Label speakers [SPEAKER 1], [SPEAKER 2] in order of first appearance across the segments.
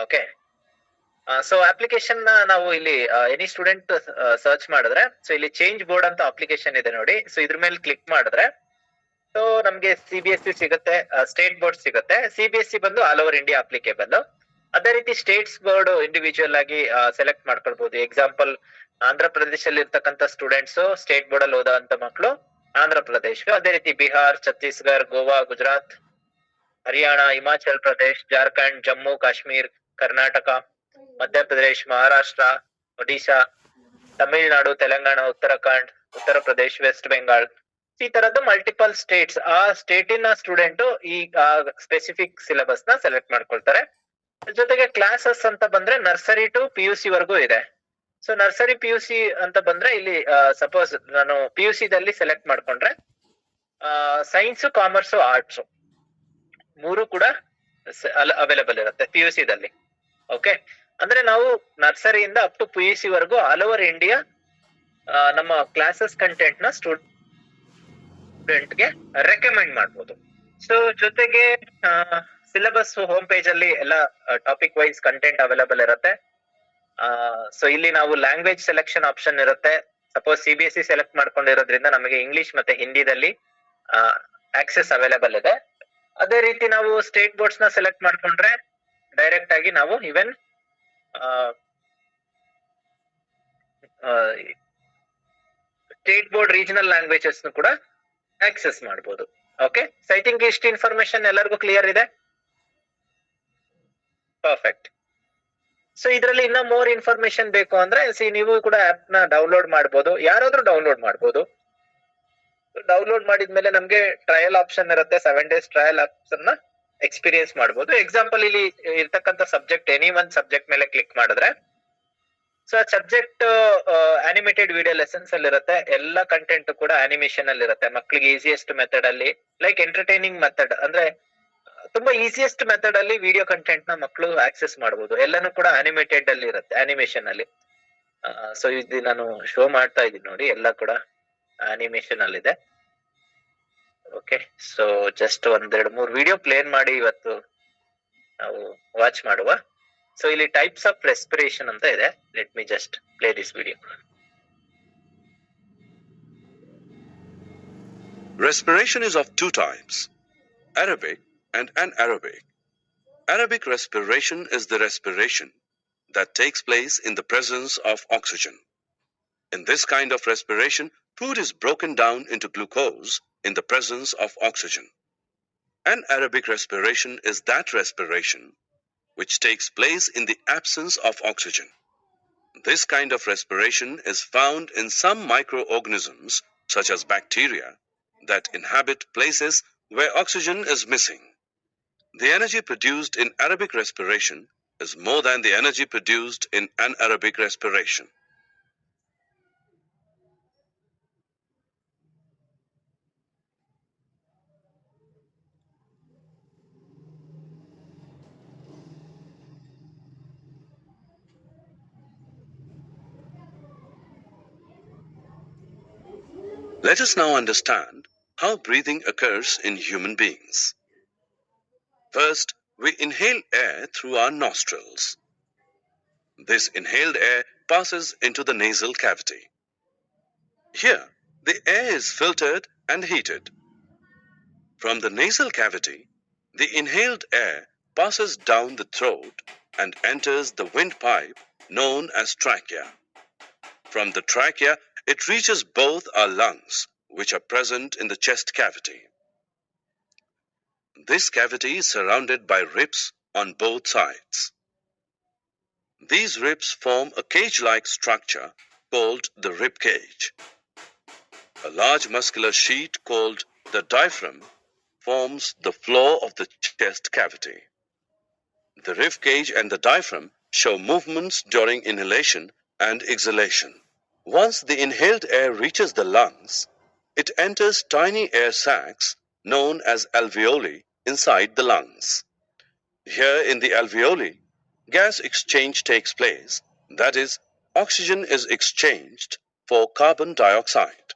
[SPEAKER 1] Okay. So application ನಾವು ಇಲ್ಲಿ any student search ಮಾಡಿದ್ರೆ, ಸೊ ಇಲ್ಲಿ ಚೇಂಜ್ ಬೋರ್ಡ್ ಅಂತ ಅಪ್ಲಿಕೇಶನ್ ಇದೆ ನೋಡಿ. ಸೊ ಇದ್ರ ಮೇಲೆ ಕ್ಲಿಕ್ ಮಾಡಿದ್ರೆ ಸೊ ನಮ್ಗೆ CBSE ಸಿಗುತ್ತೆ, ಸ್ಟೇಟ್ ಬೋರ್ಡ್ ಸಿಗುತ್ತೆ. CBSE ಬಂದು ಆಲ್ ಓವರ್ ಇಂಡಿಯಾ ಅಪ್ಲಿಕೇಬಲ್. ಅದೇ ರೀತಿ ಸ್ಟೇಟ್ಸ್ ಬೋರ್ಡ್ ಇಂಡಿವಿಜುವಲ್ ಆಗಿ ಸೆಲೆಕ್ಟ್ ಮಾಡ್ಕೊಳ್ಬಹುದು. ಎಕ್ಸಾಂಪಲ್, ಆಂಧ್ರ ಪ್ರದೇಶಲ್ಲಿ ಇರ್ತಕ್ಕಂಥ ಸ್ಟೂಡೆಂಟ್ಸ್ ಸ್ಟೇಟ್ ಬೋರ್ಡ್ ಅಲ್ಲಿ ಓದೋಂತ ಮಕ್ಕಳು ಆಂಧ್ರ ಪ್ರದೇಶ್, ಅದೇ ರೀತಿ ಬಿಹಾರ್, ಛತ್ತೀಸ್ಗಢ, ಗೋವಾ, ಗುಜರಾತ್, ಹರಿಯಾಣ, ಹಿಮಾಚಲ್ ಪ್ರದೇಶ್, ಜಾರ್ಖಂಡ್, ಜಮ್ಮು ಕಾಶ್ಮೀರ್, ಕರ್ನಾಟಕ, ಮಧ್ಯಪ್ರದೇಶ್, ಮಹಾರಾಷ್ಟ್ರ, ಒಡಿಶಾ, ತಮಿಳುನಾಡು, ತೆಲಂಗಾಣ, ಉತ್ತರಾಖಂಡ್, ಉತ್ತರ ಪ್ರದೇಶ್, ವೆಸ್ಟ್ ಬೆಂಗಾಲ್, ಈ ತರದ್ದು ಮಲ್ಟಿಪಲ್ ಸ್ಟೇಟ್ಸ್. ಆ ಸ್ಟೇಟಿನ ಸ್ಟೂಡೆಂಟ್ ಈ ಸ್ಪೆಸಿಫಿಕ್ ಸಿಲೆಬಸ್ ನ ಸೆಲೆಕ್ಟ್ ಮಾಡ್ಕೊಳ್ತಾರೆ. ಜೊತೆಗೆ ಕ್ಲಾಸಸ್ ಅಂತ ಬಂದ್ರೆ ನರ್ಸರಿ ಟು PUC ವರೆಗೂ ಇದೆ. ಸೊ ನರ್ಸರಿ PUC ಅಂತ ಬಂದ್ರೆ ಇಲ್ಲಿ ಸಪೋಸ್ ನಾನು PUC ದಲ್ಲಿ ಸೆಲೆಕ್ಟ್ ಮಾಡ್ಕೊಂಡ್ರೆ ಸೈನ್ಸ್, ಕಾಮರ್ಸ್, ಆರ್ಟ್ಸ್ ಮೂರು ಕೂಡ ಅವೈಲೇಬಲ್ ಇರುತ್ತೆ PUC ದಲ್ಲಿ. ಓಕೆ, ಅಂದ್ರೆ ನಾವು ನರ್ಸರಿಯಿಂದ ಅಪ್ ಟು PUC ವರೆಗೂ ಆಲ್ ಓವರ್ ಇಂಡಿಯಾ ನಮ್ಮ ಕ್ಲಾಸಸ್ ಕಂಟೆಂಟ್ ನ ಸ್ಟೂಡೆಂಟ್ಗೆ ರೆಕಮೆಂಡ್ ಮಾಡ್ಬೋದು. ಸೊ ಜೊತೆಗೆ ಸಿಲೆಬಸ್ ಹೋಮ್ ಪೇಜ್ ಅಲ್ಲಿ ಎಲ್ಲ ಟಾಪಿಕ್ ವೈಸ್ ಕಂಟೆಂಟ್ ಅವೈಲೇಬಲ್ ಇರುತ್ತೆ. ಸೊ ಇಲ್ಲಿ ನಾವು ಲ್ಯಾಂಗ್ವೇಜ್ ಸೆಲೆಕ್ಷನ್ ಆಪ್ಷನ್ ಇರುತ್ತೆ. ಸಪೋಸ್ CBSE ಸೆಲೆಕ್ಟ್ ಮಾಡ್ಕೊಂಡಿರೋದ್ರಿಂದ ನಮಗೆ ಇಂಗ್ಲಿಷ್ ಮತ್ತೆ ಹಿಂದಿದಲ್ಲಿ ಆಕ್ಸೆಸ್ ಅವೈಲೇಬಲ್ ಇದೆ. ಅದೇ ರೀತಿ ನಾವು ಸ್ಟೇಟ್ ಬೋರ್ಡ್ಸ್ ನ ಸೆಲೆಕ್ಟ್ ಮಾಡ್ಕೊಂಡ್ರೆ ಡೈರೆಕ್ಟ್ ಆಗಿ ನಾವು even state board regional languages ಕೂಡ ಆಕ್ಸೆಸ್ ಮಾಡಬಹುದು. ಓಕೆ, ಸೊ ಐ ಥಿಂಕ್ ಇಷ್ಟು ಇನ್ಫಾರ್ಮೇಶನ್ ಎಲ್ಲರಿಗೂ ಕ್ಲಿಯರ್ ಇದೆ. ಪರ್ಫೆಕ್ಟ್. ಸೊ ಇದರಲ್ಲಿ ಇನ್ನ ಮೋರ್ ಇನ್ಫಾರ್ಮೇಶನ್ ಬೇಕು ಅಂದ್ರೆ ನೀವು ಕೂಡ ಆಪ್ ನ ಡೌನ್ಲೋಡ್ ಮಾಡಬಹುದು, ಯಾರಾದ್ರೂ ಡೌನ್ಲೋಡ್ ಮಾಡಬಹುದು. ಡೌನ್ಲೋಡ್ ಮಾಡಿದ್ಮೇಲೆ ನಮ್ಗೆ ಟ್ರಯಲ್ ಆಪ್ಷನ್ ಇರುತ್ತೆ. 7 days ಟ್ರಯಲ್ ಆಪ್ಷನ್ ನ ಎಕ್ಸ್ಪೀರಿಯನ್ಸ್ ಮಾಡಬಹುದು. ಎಕ್ಸಾಂಪಲ್ ಇಲ್ಲಿ ಇರ್ತಕ್ಕಂಥ ಸಬ್ಜೆಕ್ಟ್ ಎನಿ ಒನ್ ಸಬ್ಜೆಕ್ಟ್ ಮೇಲೆ ಕ್ಲಿಕ್ ಮಾಡಿದ್ರೆ so subject animated video lessons ಅಲ್ಲಿ ಇರುತ್ತೆ. ಎಲ್ಲ ಕಂಟೆಂಟ್ ಕೂಡ ಅನಿಮೇಷನ್ ಅಲ್ಲಿ ಇರುತ್ತೆ. ಮಕ್ಕಳಿಗೆ ಈಸಿಯೆಸ್ಟ್ ಮೆಥಡ್ ಅಲ್ಲಿ, ಲೈಕ್ ಎಂಟರ್ಟೈನಿಂಗ್ ಮೆಥಡ್ ಅಂದ್ರೆ ತುಂಬಾ ಈಸಿಯೆಸ್ಟ್ ಮೆಥಡ್ ಅಲ್ಲಿ ವಿಡಿಯೋ ಕಂಟೆಂಟ್ ನ ಮಕ್ಕಳು ಆಕ್ಸೆಸ್ ಮಾಡಬಹುದು. ಎಲ್ಲಾನು ಕೂಡ ಅನಿಮೇಟೆಡ್ ಅಲ್ಲಿ ಇರುತ್ತೆ, ಅನಿಮೇಷನ್ ಅಲ್ಲಿ. ಸೊ ಇದು ನಾನು ಶೋ ಮಾಡ್ತಾ ಇದ್ದೀನಿ ನೋಡಿ, ಎಲ್ಲ ಕೂಡ ಅನಿಮೇಷನ್ ಅಲ್ಲಿ ಇದೆ. Okay, so just 1-2-3 video play ಮಾಡಿ ಇವತ್ತು ನಾವು ವಾಚ್ ಮಾಡುವ. ಸೊ ಇಲ್ಲಿ ಟೈಪ್ಸ್ ಆಫ್ ರೆಸ್ಪಿರೇಷನ್ ಅಂತ ಇದೆ. Let me just play this video.
[SPEAKER 2] Respiration is of two types, Arabic and anaerobic. Arabic respiration is the respiration that takes place in the presence of oxygen. In this kind of respiration, food is broken down into glucose in the presence of oxygen. Anaerobic respiration is that respiration which takes place in the absence of oxygen. This kind of respiration is found in some microorganisms, such as bacteria, that inhabit places where oxygen is missing. The energy produced in Arabic respiration is more than the energy produced in anaerobic respiration. Let us now understand how breathing occurs in human beings. First, we inhale air through our nostrils. This inhaled air passes into the nasal cavity. Here, the air is filtered and heated. From the nasal cavity, the inhaled air passes down the throat and enters the windpipe known as trachea. From the trachea, it reaches both our lungs, which are present in the chest cavity. This cavity is surrounded by ribs on both sides. These ribs form a cage-like structure called the rib cage. A large muscular sheet called the diaphragm forms the floor of the chest cavity. The rib cage and the diaphragm show movements during inhalation and exhalation. Once the inhaled air reaches the lungs, it enters tiny air sacs known as alveoli inside the lungs. Here in the alveoli, gas exchange takes place. That is, oxygen is exchanged for carbon dioxide.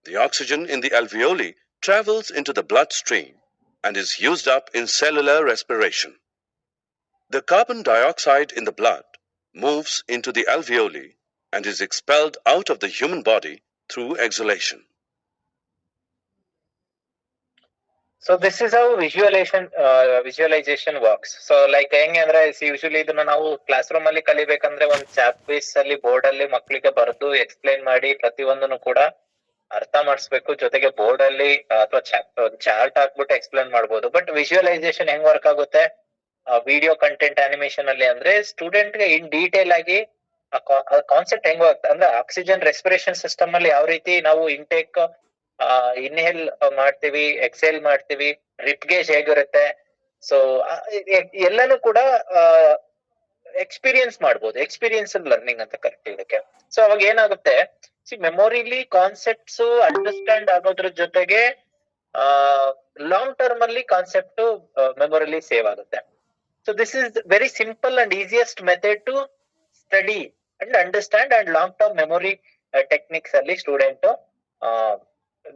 [SPEAKER 2] The oxygen in the alveoli travels into the bloodstream and is used up in cellular respiration. The carbon dioxide in the blood moves into the alveoli and is expelled out of the human body through exhalation.
[SPEAKER 1] So this is how visualization works. So like ಹೆಂಗೆ ಅಂದ್ರೆ usually ಇದನ್ನ ನಾವು class room ಅಲ್ಲಿ ಕಲಿಬೇಕಂದ್ರೆ ಒಂದ್ chop piece ಅಲ್ಲಿ board ಅಲ್ಲಿ ಮಕ್ಕಳಿಗೆ ಬರೆದು ಎಕ್ಸ್ಪ್ಲೈನ್ ಮಾಡಿ ಪ್ರತಿಯೊಂದನ್ನು ಕೂಡ ಅರ್ಥ ಮಾಡಿಸ್ಬೇಕು. ಜೊತೆಗೆ ಬೋರ್ಡ್ ಅಲ್ಲಿ ಅಥವಾ ಚಾರ್ಟ್ ಹಾಕ್ಬಿಟ್ಟು ಎಕ್ಸ್ಪ್ಲೈನ್ ಮಾಡ್ಬೋದು. ಬಟ್ ವಿಜುವಲೈಸೇಷನ್ ಹೆಂಗ್ ವರ್ಕ್ ಆಗುತ್ತೆ ವಿಡಿಯೋ ಕಂಟೆಂಟ್ ಅನಿಮೇಷನ್ ಅಲ್ಲಿ ಅಂದ್ರೆ ಸ್ಟೂಡೆಂಟ್ ಗೆ ಇನ್ ಡೀಟೇಲ್ ಆಗಿ ಕಾನ್ಸೆಪ್ಟ್ ಹೆಂಗ್ ಆಗುತ್ತೆ ಅಂದ್ರೆ ಆಕ್ಸಿಜನ್ ರೆಸ್ಪಿರೇಷನ್ ಸಿಸ್ಟಮ್ ಅಲ್ಲಿ ಯಾವ ರೀತಿ ನಾವು ಇಂಟೇಕ್ ಇನ್ಹೇಲ್ ಮಾಡ್ತೀವಿ, ಎಕ್ಸೇಲ್ ಮಾಡ್ತೀವಿ, ರಿಪ್ ಗೇಜ್ ಹೇಗಿರುತ್ತೆ, ಸೊ ಎಲ್ಲಾನು ಕೂಡ ಎಕ್ಸ್ಪೀರಿಯನ್ಸ್ ಮಾಡ್ಬೋದು. ಎಕ್ಸ್ಪೀರಿಯನ್ಸ್ ಲರ್ನಿಂಗ್ ಅಂತ ಕರಿತೀವಿ ಇದಕ್ಕೆ. ಸೊ ಅವಾಗ ಏನಾಗುತ್ತೆ, ಮೆಮೊರಿಲಿ ಕಾನ್ಸೆಪ್ಟ್ಸ್ ಅಂಡರ್ಸ್ಟ್ಯಾಂಡ್ ಆಗೋದ್ರ ಜೊತೆಗೆ ಲಾಂಗ್ ಟರ್ಮ್ ಅಲ್ಲಿ ಕಾನ್ಸೆಪ್ಟ್ ಮೆಮೊರಿಲಿ ಸೇವ್ ಆಗುತ್ತೆ. So this is very simple and easiest method to study and understand and long term memory techniques ಅಲ್ಲಿ ಸ್ಟೂಡೆಂಟ್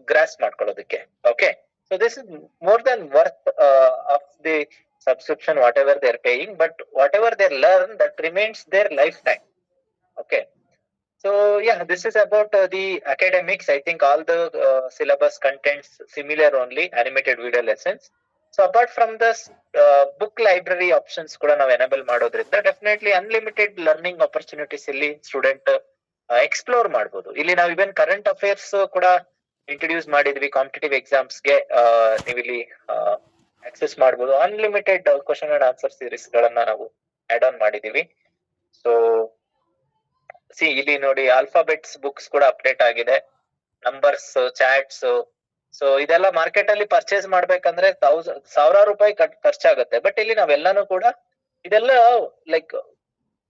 [SPEAKER 1] ಗ್ರಾಸ್ ಮಾಡ್ಕೊಳ್ಳೋದಕ್ಕೆ. Okay, so this is more than worth of the subscription whatever they are paying, but whatever they learn that remains their lifetime. Okay, so yeah, this is about the academics. I think all the syllabus contents similar only animated video lessons. So apart from this book library options kuda ನಾವು enable ಮಾಡೋದ್ರಿಂದ definitely unlimited learning opportunities ಇಲ್ಲಿ student explore ಮಾಡ್ಬೋದು. ಇಲ್ಲಿ ನಾವು ಇವನ್ current affairs ಕೂಡ introduce ಮಾಡಿದ್ವಿ. Competitive ಎಕ್ಸಾಮ್ಸ್ಗೆ ನೀವಿಲ್ಲಿ access ಮಾಡಬಹುದು. Unlimited question and answer series ಗಳನ್ನ ನಾವು ಆಡ್ ಆನ್ ಮಾಡಿದೀವಿ. ಸೊ ಇಲ್ಲಿ ನೋಡಿ, ಆಲ್ಫಾಬೆಟ್ಸ್ ಬುಕ್ಸ್ ಕೂಡ ಅಪ್ಡೇಟ್ ಆಗಿದೆ, ನಂಬರ್ಸ್, ಚಾಟ್ಸ್. ಸೊ ಇದೆಲ್ಲ ಮಾರ್ಕೆಟ್ ಅಲ್ಲಿ ಪರ್ಚೇಸ್ ಮಾಡ್ಬೇಕಂದ್ರೆ ಸಾವಿರಾರು ರೂಪಾಯಿ ಖರ್ಚಾಗುತ್ತೆ. ಬಟ್ ಇಲ್ಲಿ ನಾವೆಲ್ಲಾನು ಕೂಡ ಇದೆಲ್ಲ ಲೈಕ್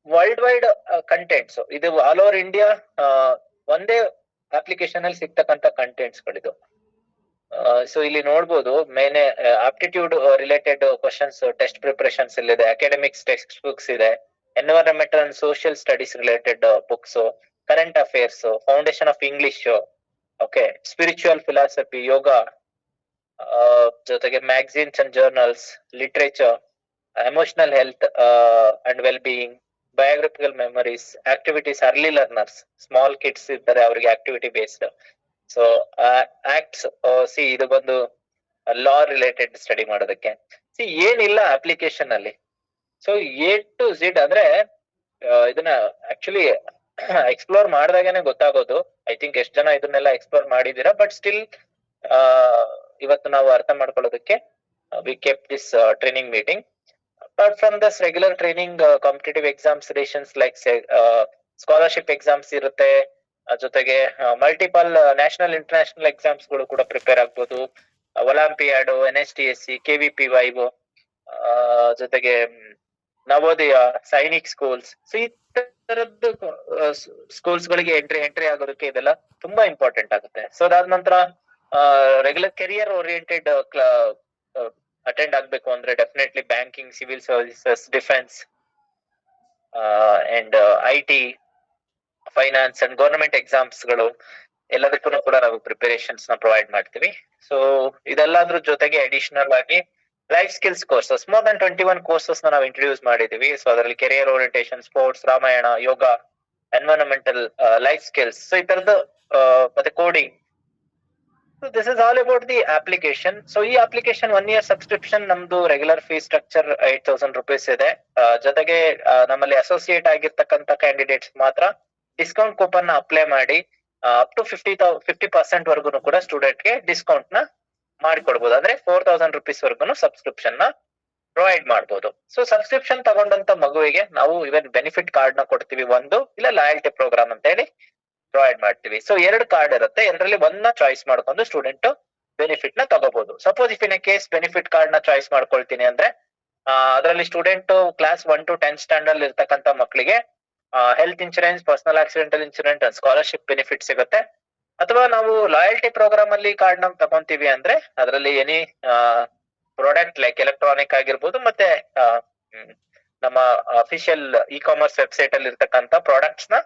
[SPEAKER 1] ವರ್ಲ್ಡ್ ವೈಡ್ ಕಂಟೆಂಟ್ಸ್. ಇದು ಆಲ್ ಓವರ್ ಇಂಡಿಯಾ ಒಂದೇ ಅಪ್ಲಿಕೇಶನ್ ಅಲ್ಲಿ ಸಿಗ್ತಕ್ಕಂತ ಕಂಟೆಂಟ್ಸ್ ಗಳಿದು. ಸೊ ಇಲ್ಲಿ ನೋಡ್ಬೋದು, main aptitude related questions, test preparations ಇಲ್ಲಿದೆ, ಅಕಾಡೆಮಿಕ್ಸ್ ಟೆಕ್ಸ್ಟ್ ಬುಕ್ಸ್ ಇದೆ, environmental and social studies related books, current affairs, foundation of English, okay, spiritual philosophy, yoga, ಜೊತೆಗೆ magazines and journals, literature, emotional health and well being, biographical memories, activities, early learners, small kids ಇದ್ದಾರೆ ಅವರಿಗೆ activity based. So acts, ಇದು ಬಂದು ಲಾ related study ಮಾಡೋದಕ್ಕೆ. ಏನಿಲ್ಲ application ಅಲ್ಲಿ. So A to Z ಅಂದ್ರೆ ಇದನ್ನ ಆಕ್ಚುಲಿ ಎಕ್ಸ್ಪ್ಲೋರ್ ಮಾಡಿದಾಗನೆ ಗೊತ್ತಾಗೋದು. ಐ ಥಿಂಕ್ ಎಷ್ಟು ಜನ ಇದನ್ನೆಲ್ಲ ಎಕ್ಸ್ಪ್ಲೋರ್ ಮಾಡಿದೀರಾ. ಬಟ್ ಸ್ಟಿಲ್ ಇವತ್ತು ನಾವು ಅರ್ಥ ಮಾಡ್ಕೊಳ್ಳೋದಕ್ಕೆ we kept this training meeting. Apart from this regular training, competitive exams like scholarship exams ಇರುತ್ತೆ, ಜೊತೆಗೆ ಮಲ್ಟಿಪಲ್ ನ್ಯಾಷನಲ್ ಇಂಟರ್ನ್ಯಾಷನಲ್ ಎಕ್ಸಾಮ್ಸ್ ಗಳು ಕೂಡ ಪ್ರಿಪೇರ್ ಆಗ್ಬೋದು. ಒಲಿಂಪಿಯಾಡ್, NSTSC, KVPY, ಜೊತೆಗೆ ನವೋದಯ, ಸೈನಿಕ್ ಸ್ಕೂಲ್ಸ್. ಸೊ ಈ ತರದ್ದು ಸ್ಕೂಲ್ಸ್ ಗಳಿಗೆ ಎಂಟ್ರಿ ಆಗೋದಕ್ಕೆ ಇದೆಲ್ಲ ತುಂಬಾ ಇಂಪಾರ್ಟೆಂಟ್ ಆಗುತ್ತೆ. ಸೊ ಅದಾದ ನಂತರ ರೆಗ್ಯುಲರ್ ಕೆರಿಯರ್ ಓರಿಯೆಂಟೆಡ್ ಅಟೆಂಡ್ ಆಗ್ಬೇಕು ಅಂದ್ರೆ definitely banking, civil services, defence and IT, finance and government exams ಗಳು ಎಲ್ಲದಕ್ಕೂ ಕೂಡ ನಾವು ಪ್ರಿಪರೇಷನ್ಸ್ ನ ಪ್ರೊವೈಡ್ ಮಾಡ್ತೀವಿ. ಸೊ ಇದೆಲ್ಲದ್ರ ಜೊತೆಗೆ ಅಡಿಷನಲ್ ಆಗಿ life skills courses, more than 21 courses ನಾವು ಇಂಟ್ರೊಡ್ಯೂಸ್ ಮಾಡಿದೀವಿ. ಸೊ ಅದರಲ್ಲಿ ಕೆರಿಯರ್ ಓರಿಯೆಂಟೇಷನ್, ಸ್ಪೋರ್ಟ್ಸ್, ರಾಮಾಯಣ, ಯೋಗ, ಎನ್ವೈರನ್ಮೆಂಟಲ್, ಲೈಫ್ ಸ್ಕಿಲ್ಸ್, ಸೊ ಈ ತರದ್ದು ಮತ್ತೆ coding. So this is all about the application. So ಈ ಅಪ್ಲಿಕೇಶನ್ 1 year ಸಬ್ಸ್ಕ್ರಿಪ್ಷನ್ ನಮ್ದು ರೆಗ್ಯುಲರ್ ಫೀಸ್ ಸ್ಟ್ರಕ್ಚರ್ 8,000 rupees ಇದೆ. ಜೊತೆಗೆ ನಮ್ಮಲ್ಲಿ ಅಸೋಸಿಯೇಟ್ ಆಗಿರ್ತಕ್ಕಂಥ ಕ್ಯಾಂಡಿಡೇಟ್ಸ್ ಮಾತ್ರ ಡಿಸ್ಕೌಂಟ್ ಕೂಪನ್ ನ ಅಪ್ಲೈ ಮಾಡಿ ಅಪ್ ಟು 50% ವರ್ಗು ಕೂಡ ಸ್ಟೂಡೆಂಟ್ ಗೆ ಡಿಸ್ಕೌಂಟ್ ನ ಮಾಡಿಕೊಡ್ಬೋದು. ಅಂದ್ರೆ 4,000 rupees ವರ್ಗು ಸಬ್ಸ್ಕ್ರಿಪ್ಷನ್ ನ ಪ್ರೊವೈಡ್ ಮಾಡ್ಬೋದು. ಸೊ ಸಬ್ಸ್ಕ್ರಿಪ್ಷನ್ ತಗೊಂಡಂತ ಮಗುವಿಗೆ ನಾವು ಇವನ್ ಬೆನಿಫಿಟ್ ಕಾರ್ಡ್ ನ ಕೊಡ್ತೀವಿ, ಒಂದು ಇಲ್ಲ ಲಾಯಲ್ಟಿ ಪ್ರೋಗ್ರಾಮ್ ಅಂತ ಹೇಳಿ ಪ್ರೊವೈಡ್ ಮಾಡ್ತೀವಿ. ಸೊ 2 ಕಾರ್ಡ್ ಇರುತ್ತೆ, ಎರಡರಲ್ಲಿ ಒಂದ್ ನ ಚಾಯ್ಸ್ ಮಾಡ್ಕೊಂಡು ಸ್ಟೂಡೆಂಟ್ ಬೆನಿಫಿಟ್ ನ ತಗೋಬಹುದು. Suppose if in case benefit card ನ ಚಾಯ್ಸ್ ಮಾಡ್ಕೊಳ್ತೀನಿ ಅಂದ್ರೆ ಅದರಲ್ಲಿ ಸ್ಟೂಡೆಂಟ್ ಕ್ಲಾಸ್ 1 to 10 ಸ್ಟ್ಯಾಂಡರ್ಡ್ ಇರ್ತಕ್ಕಂಥ ಮಕ್ಕಳಿಗೆ health insurance, personal accidental insurance and scholarship benefit ಸಿಗುತ್ತೆ. ಅಥವಾ ನಾವು ಲಾಯಲ್ಟಿ ಪ್ರೋಗ್ರಾಮ್ ಅಲ್ಲಿ ಕಾರ್ಡ್ ನ ತಗೊಂತೀವಿ ಅಂದ್ರೆ ಅದರಲ್ಲಿ ಎನಿ ಪ್ರಾಡಕ್ಟ್ ಲೈಕ್ ಎಲೆಕ್ಟ್ರಾನಿಕ್ ಆಗಿರ್ಬೋದು, ಮತ್ತೆ ನಮ್ಮ ಅಫಿಷಿಯಲ್ ಇ-ಕಾಮರ್ಸ್ ವೆಬ್ಸೈಟ್ ಅಲ್ಲಿ ಇರ್ತಕ್ಕಂಥ ಪ್ರಾಡಕ್ಟ್ಸ್ ನ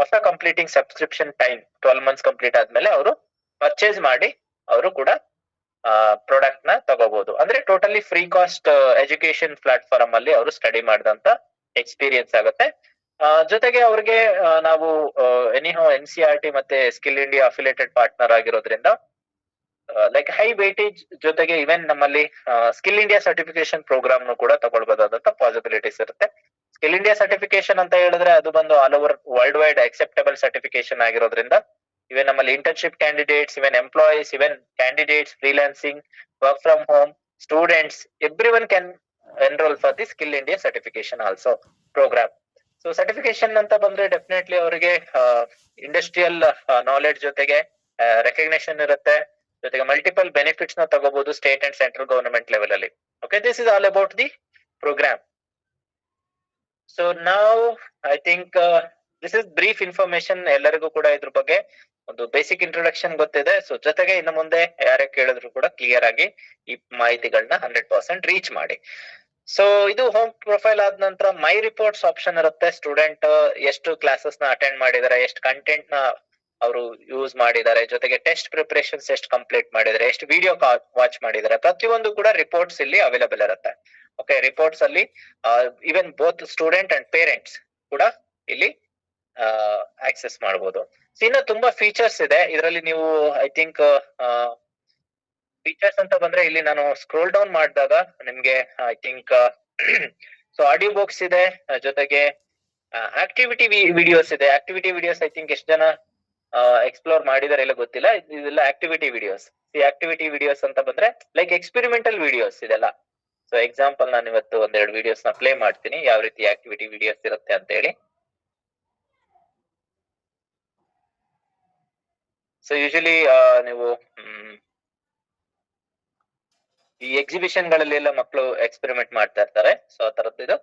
[SPEAKER 1] after completing subscription time 12 months complete ಆದ್ಮೇಲೆ ಅವರು ಪರ್ಚೇಸ್ ಮಾಡಿ ಅವರು ಕೂಡ ಪ್ರಾಡಕ್ಟ್ ನ ತಗೋಬಹುದು. ಅಂದ್ರೆ totally free cost education platform ಅಲ್ಲಿ ಅವರು ಸ್ಟಡಿ ಮಾಡಿದಂತ ಎಕ್ಸ್ಪೀರಿಯನ್ಸ್ ಆಗುತ್ತೆ. ಜೊತೆಗೆ ಅವ್ರಿಗೆ ನಾವು ಎನಿಹೋ NCERT ಮತ್ತೆ ಸ್ಕಿಲ್ ಇಂಡಿಯಾ ಅಫಿಲಿಯೇಟೆಡ್ ಪಾರ್ಟ್ನರ್ ಆಗಿರೋದ್ರಿಂದ ಲೈಕ್ ಹೈ ವೇಟೇಜ್ ಜೊತೆಗೆ ಇವನ್ ನಮ್ಮಲ್ಲಿ ಸ್ಕಿಲ್ ಇಂಡಿಯಾ ಸರ್ಟಿಫಿಕೇಶನ್ ಪ್ರೋಗ್ರಾಮ್ ಕೂಡ ತಗೊಳ್ಬಹುದಾದಂತ ಪಾಸಿಬಿಲಿಟೀಸ್ ಇರುತ್ತೆ. ಸ್ಕಿಲ್ ಇಂಡಿಯಾ ಸರ್ಟಿಫಿಕೇಶನ್ ಅಂತ ಹೇಳಿದ್ರೆ ಅದು ಬಂದು all over world wide acceptable certification ಆಗಿರೋದ್ರಿಂದ ಇವನ್ ನಮ್ಮಲ್ಲಿ internship candidates, even employees, even candidates, freelancing, work from home, students, every one can enrol for the skill India certification also program. So certification ಅಂತ ಬಂದ್ರೆ definitely ಅವರಿಗೆ industrial knowledge ಜೊತೆಗೆ recognition ಇರುತ್ತೆ, ಜೊತೆಗೆ multiple benefits ನ ತಗೋಬಹುದು state and central government level ಅಲ್ಲಿ. Okay, this is all about the programme. So ನಾವು I think this is brief information. ಎಲ್ಲರಿಗೂ ಕೂಡ ಇದ್ರ ಬಗ್ಗೆ ಒಂದು ಬೇಸಿಕ್ ಇಂಟ್ರೊಡಕ್ಷನ್ ಗೊತ್ತಿದೆ. ಸೊ ಜೊತೆಗೆ ಇನ್ನು ಮುಂದೆ ಯಾರೇ ಕೇಳಿದ್ರು ಕೂಡ ಕ್ಲಿಯರ್ ಆಗಿ ಈ ಮಾಹಿತಿಗಳನ್ನ 100% ರೀಚ್ ಮಾಡಿ. ಸೊ ಇದು ಹೋಮ್ ಪ್ರೊಫೈಲ್ ಆದ ನಂತರ ಮೈ ರಿಪೋರ್ಟ್ಸ್ ಆಪ್ಷನ್ ಇರುತ್ತೆ. ಸ್ಟೂಡೆಂಟ್ ಎಷ್ಟು ಕ್ಲಾಸಸ್ ನ ಅಟೆಂಡ್ ಮಾಡಿದ್ದಾರೆ, ಎಷ್ಟು ಕಂಟೆಂಟ್ ನ ಅವರು ಯೂಸ್ ಮಾಡಿದ್ದಾರೆ, ಜೊತೆಗೆ ಟೆಸ್ಟ್ ಪ್ರಿಪರೇಷನ್ಸ್ ಎಷ್ಟು ಕಂಪ್ಲೀಟ್ ಮಾಡಿದ್ದಾರೆ, ಎಷ್ಟು ವಿಡಿಯೋ ವಾಚ್ ಮಾಡಿದ್ದಾರೆ, ಪ್ರತಿಯೊಂದು ಕೂಡ ರಿಪೋರ್ಟ್ಸ್ ಇಲ್ಲಿ ಅವೈಲೇಬಲ್ ಇರುತ್ತೆ. ಓಕೆ, ರಿಪೋರ್ಟ್ಸ್ ಅಲ್ಲಿ ಇವನ್ ಬೋತ್ ಸ್ಟೂಡೆಂಟ್ ಅಂಡ್ ಪೇರೆಂಟ್ಸ್ ಕೂಡ ಇಲ್ಲಿ ಆಕ್ಸೆಸ್ ಮಾಡಬಹುದು. ಇನ್ನು ತುಂಬಾ ಫೀಚರ್ಸ್ ಇದೆ ಇದರಲ್ಲಿ. ನೀವು ಐ ಥಿಂಕ್ ಫೀಚರ್ಸ್ ಅಂತ ಬಂದ್ರೆ ಇಲ್ಲಿ ನಾನು ಸ್ಕ್ರೋಲ್ ಡೌನ್ ಮಾಡಿದಾಗ ನಿಮ್ಗೆ I think so audio books ಇದೆ, ಜೊತೆಗೆ ಆಕ್ಟಿವಿಟಿ ವಿಡಿಯೋಸ್ ಇದೆ. ಆಕ್ಟಿವಿಟಿ ವಿಡಿಯೋಸ್ ಐ ಥಿಂಕ್ ಎಷ್ಟು ಜನ ಎಕ್ಸ್ಪ್ಲೋರ್ ಮಾಡಿದಾರೆ ಇಲ್ಲ ಗೊತ್ತಿಲ್ಲ. ಇದೆಲ್ಲ ಆಕ್ಟಿವಿಟಿ ವಿಡಿಯೋಸ್. ಈ ಆಕ್ಟಿವಿಟಿ ವಿಡಿಯೋಸ್ ಅಂತ ಬಂದ್ರೆ ಲೈಕ್ ಎಕ್ಸ್ಪೆರಿಮೆಂಟಲ್ ವಿಡಿಯೋಸ್ ಇದೆಲ್ಲ. ಸೊ ಎಕ್ಸಾಂಪಲ್ ನಾನು ಇವತ್ತು ಒಂದೆರಡು ವಿಡಿಯೋಸ್ ನ ಪ್ಲೇ ಮಾಡ್ತೀನಿ, ಯಾವ ರೀತಿ ಆಕ್ಟಿವಿಟಿ ವಿಡಿಯೋಸ್ ಇರುತ್ತೆ ಅಂತ ಹೇಳಿ. ಸೊ ಯೂಶಲಿ ನೀವು ಈ ಎಕ್ಸಿಬಿಷನ್ ಗಳಲ್ಲಿ ಎಲ್ಲ ಮಕ್ಕಳು ಎಕ್ಸ್ಪೆರಿಮೆಂಟ್ ಮಾಡ್ತಾ ಇರ್ತಾರೆ. ಸೊ ಆ ತರದ್ದು ಇದು.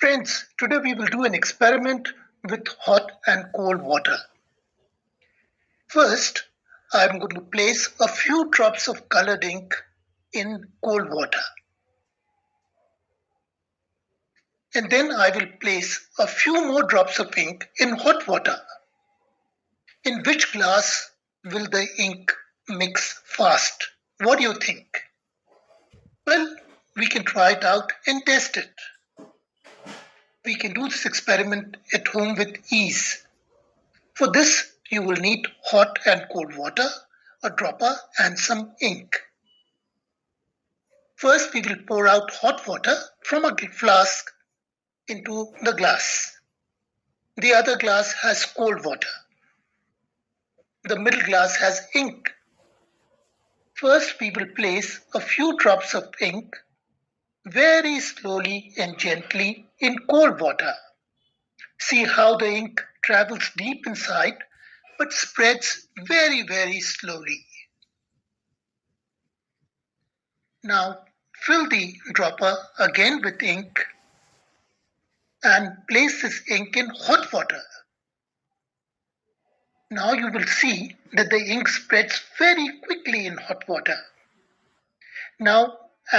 [SPEAKER 3] Friends, today we will do an experiment with hot and cold water. First, I am going to place a few drops of colored ink in cold water. And then I will place a few more drops of ink in hot water. In which glass will the ink mix fast? What do you think? Well, we can try it out and test it. We can do this experiment at home with ease. For this, you will need hot and cold water, a dropper, and some ink. First, we will pour out hot water from a flask into the glass. The other glass has cold water. The middle glass has ink. First, we will place a few drops of ink very slowly and gently in cold water. See how the ink travels deep inside but spreads very, very slowly. Now fill the dropper again with ink and place this ink in hot water. Now you will see that the ink spreads very quickly in hot water. Now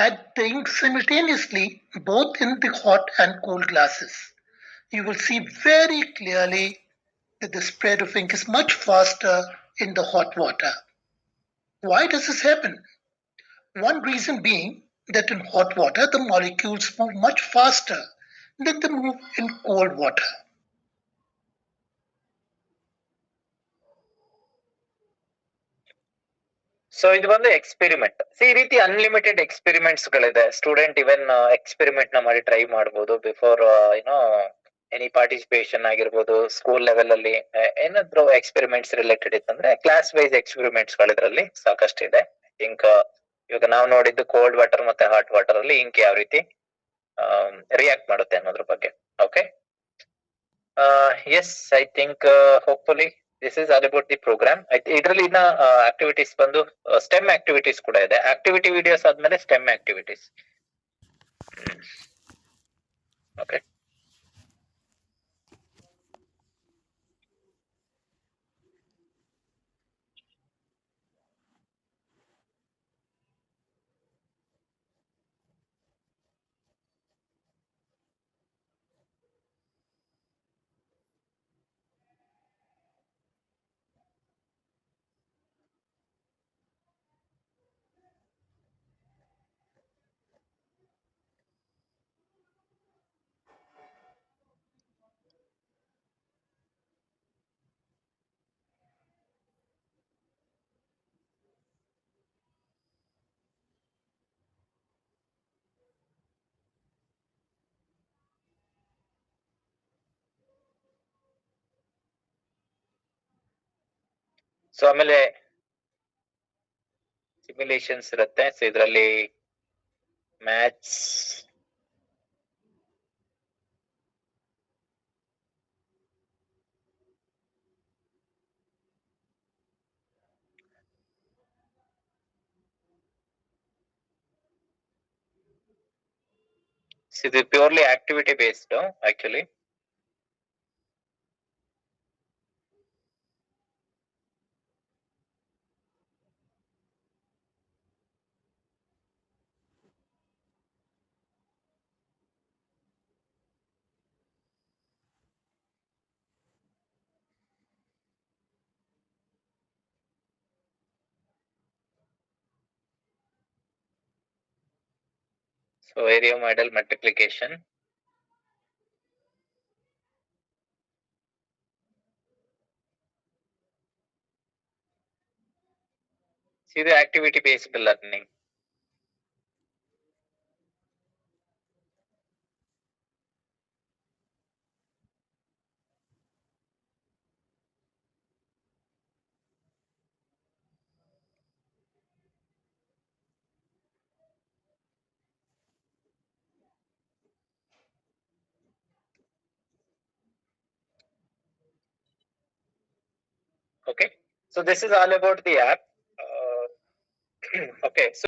[SPEAKER 3] add the ink simultaneously both in the hot and cold glasses. You will see very clearly that the spread of ink is much faster in the hot water. Why does this happen? One reason being that in hot water the molecules move much faster than they move in cold water.
[SPEAKER 1] So ಇದು ಬಂದು experiment. ಈ ರೀತಿ unlimited experiments ಗಳಿದೆ. Student even experiment ನ ಮಾಡಿ try ಮಾಡಬಹುದು before any participation ಆಗಿರ್ಬೋದು. School level ಅಲ್ಲಿ ಏನಾದ್ರು ಎಕ್ಸ್ಪೆರಿಮೆಂಟ್ಸ್ ರಿಲೇಟೆಡ್ ಇತ್ತಂದ್ರೆ ಕ್ಲಾಸ್ ವೈಸ್ ಎಕ್ಸ್ಪೆರಿಮೆಂಟ್ಸ್ ಗಳಿದ್ರಲ್ಲಿ ಸಾಕಷ್ಟು ಇದೆ. ಐ ಥಿಂಕ್ ಇವಾಗ ನಾವು ನೋಡಿದ್ದು ಕೋಲ್ಡ್ ವಾಟರ್ ಮತ್ತೆ ಹಾಟ್ ವಾಟರ್ ಅಲ್ಲಿ ಇಂಕ್ ಯಾವ ರೀತಿ ರಿಯಾಕ್ಟ್ ಮಾಡುತ್ತೆ ಅನ್ನೋದ್ರ ಬಗ್ಗೆ. Okay, yes, I think hopefully this is all about the program. ಇದರಲ್ಲಿ ಇನ್ನ ಆಕ್ಟಿವಿಟೀಸ್ ಬಂದು ಸ್ಟೆಮ್ ಆಕ್ಟಿವಿಟೀಸ್ ಕೂಡ ಇದೆ. ಆಕ್ಟಿವಿಟಿ ವಿಡಿಯೋಸ್ ಆದ್ಮೇಲೆ ಸ್ಟೆಮ್ ಆಕ್ಟಿವಿಟೀಸ್. ಓಕೆ, ಸೊ ಆಮೇಲೆ ಸಿಮ್ಯುಲೇಷನ್ಸ್ ಇರುತ್ತೆ. ಸೊ ಇದರಲ್ಲಿ ಮ್ಯಾಥ್ಸ್, ಇದು purely activity based actually. So area model multiplication, ಇದು activity based learning. Okay, so this is all about the app. Okay, so